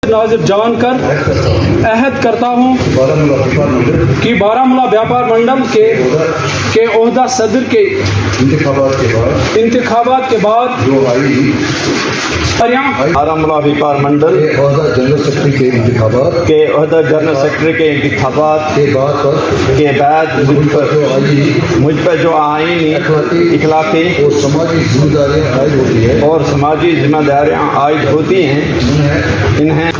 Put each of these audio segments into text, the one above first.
नाजिर जानकर अहद करता हूँ कि बारामूला व्यापार मंडल के ओहदा सदर के इंतखाबात के बाद बारामूला व्यापार मंडल के ओहदा जनरल सेक्रेटरी के इंतखाबात के बाद मुझ पर जो आईनी इखलाकी और समाजी जिम्मेदारियाँ आयद होती हैं इन्हें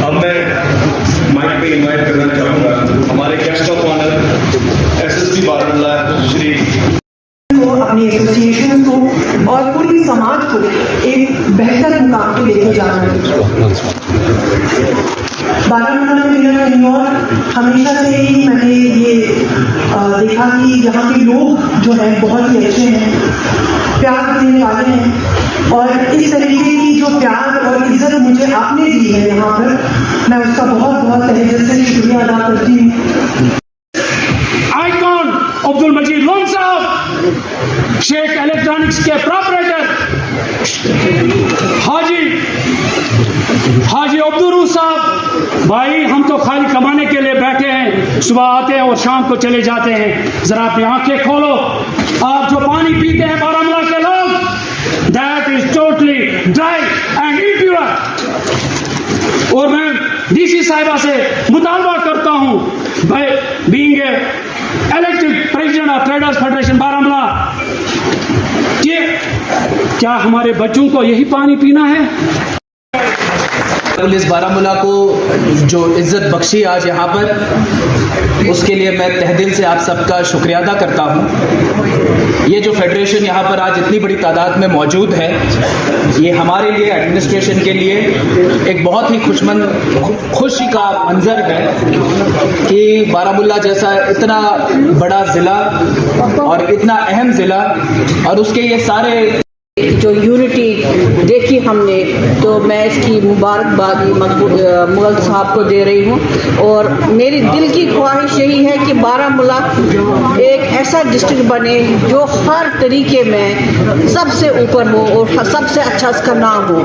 अब मैं माइक पे इनवाइट करना चाहूँगा हमारे guest of honour SSP Baramulla Shri अपनी एसोसिएशन को और पूरी समाज को एक बेहतर मुकाम पे लेके जाना है। बारामूला में और हमेशा से ही मैंने ये देखा कि यहाँ के लोग जो हैं बहुत ही अच्छे हैं, प्यार देने वाले हैं और इस तरीके की जो प्यार और इज्जत मुझे आपने दी है यहाँ पर, मैं उसका बहुत बहुत तहे दिल से शुक्रिया अदा करती हूँ। आइकॉन अब्दुल मजीद लोन साहब, शेख इलेक्ट्रॉनिक्स के प्रोपराइटर हाजी अब्दुल साहब, भाई हम तो खाली कमाने के लिए बैठे हैं, सुबह आते हैं और शाम को चले जाते हैं, जरा अपनी आंखें खोलो। आप जो पानी पीते हैं बारामूला के लोग, that is totally dry and impure. और मैं डीसी साहिबा से मुतालबा करता हूं, being elected president of traders federation Baramulla, क्या हमारे बच्चों को यही पानी पीना है? पुलिस बारामूला को जो इज्जत बख्शी आज यहाँ पर, उसके लिए मैं तहे दिल से आप सबका शुक्रिया अदा करता हूँ। ये जो फेडरेशन यहाँ पर आज इतनी बड़ी तादाद में मौजूद है, ये हमारे लिए एडमिनिस्ट्रेशन के लिए एक बहुत ही खुशी का मंजर है कि बारामूला जैसा इतना बड़ा ज़िला और इतना अहम ज़िला और उसके ये सारे जो यूनिटी देखी हमने, तो मैं इसकी मुबारकबादी मुगल साहब को दे रही हूँ। और मेरी दिल की ख्वाहिश यही है कि बारामूला एक ऐसा डिस्ट्रिक्ट बने जो हर तरीके में सबसे ऊपर हो और सबसे अच्छा इसका नाम हो।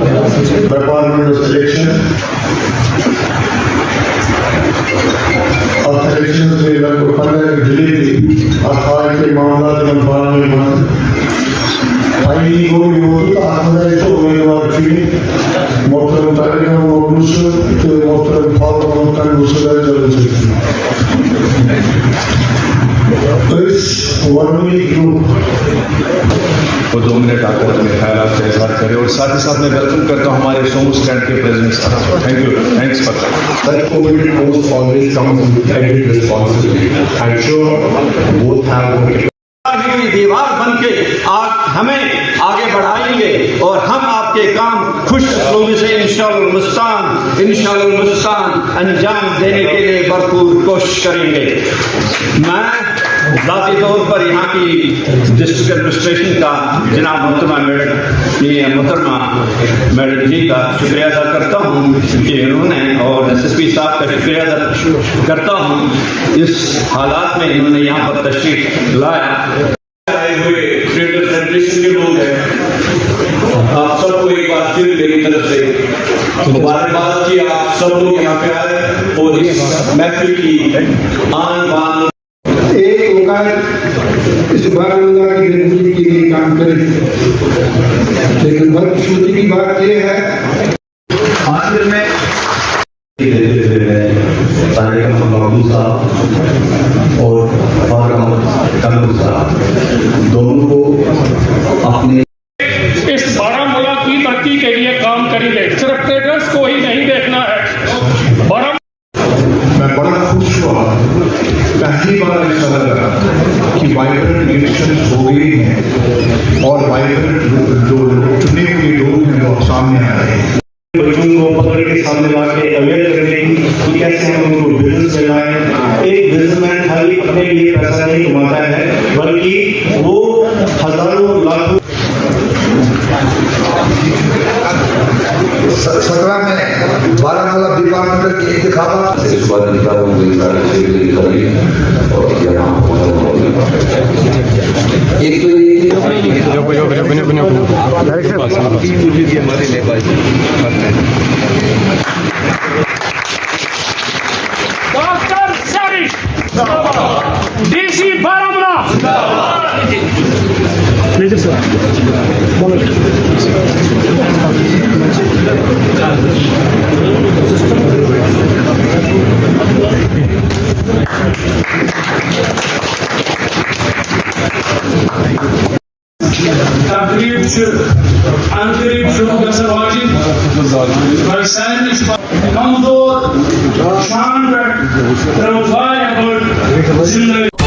वो 2 मिनट आकर अपने ख्याल से इजहार करें और साथ ही साथ मैं वेलकम करता हूँ हमारे सोमू स्टैंड के प्रेसिडेंट साहब। थैंक यू, थैंक्स फॉर दीवार बन के हमें आगे बढ़ाएंगे और हम आपके काम खुश असलूबी से इंशाअल्लाह मुस्तान अंजाम देने के लिए भरपूर कोशिश करेंगे। मैं ज़ाती तौर पर यहाँ की डिस्ट्रिक्ट एडमिनिस्ट्रेशन का जनाब मोहतरमा मैडम जी का शुक्रिया अदा करता हूँ कि इन्होंने, और एसएसपी साहब का शुक्रिया अदा करता हूँ, इस हालात में इन्होंने यहाँ पर तशरीफ लाया। आए हुए ट्रेडर फेडरेशन के लोग हैं, आप सबको एक बार फिर मेरी तरफ से मुबारकबाद कि आप सब लोग यहाँ पे आए और इस महफिल की आन बान एक होकर इस बारामूला की जिंदगी के लिए काम करें। लेकिन बदकिस्मती की बात यह है, आखिर में और दोनों को अपने इस बारामूला की तरक्की के लिए काम करेंगे, सिर्फ ट्रेडर्स को ही नहीं देखना है। मैं बड़ा खुश हुआ, पहली बार ऐसा लगा कि वाइब्रेंट इलेक्शंस हो गई हैं और वाइब्रेंट जो चुने हुए लोग हैं वो सामने आ रहे हैं। बच्चों को पकड़ के सामने ला के अवेयर करने कि कैसे हम उनको बिजनेस में लाएं। एक बिजनेसमैन खाली अपने लिए पैसा नहीं कमाता है, बल्कि वो हजारों लाखों 17 में बारामूला डिपार्टमेंट के इंतखाबात इस बार निकालों में करी और यहाँ एक तो डॉक्टर शरीफ डीसी बारामूला मेजर सर तकरीब अनकरीब शुरू गसन वाजिब सारे कमजोर शान पे जिंदगी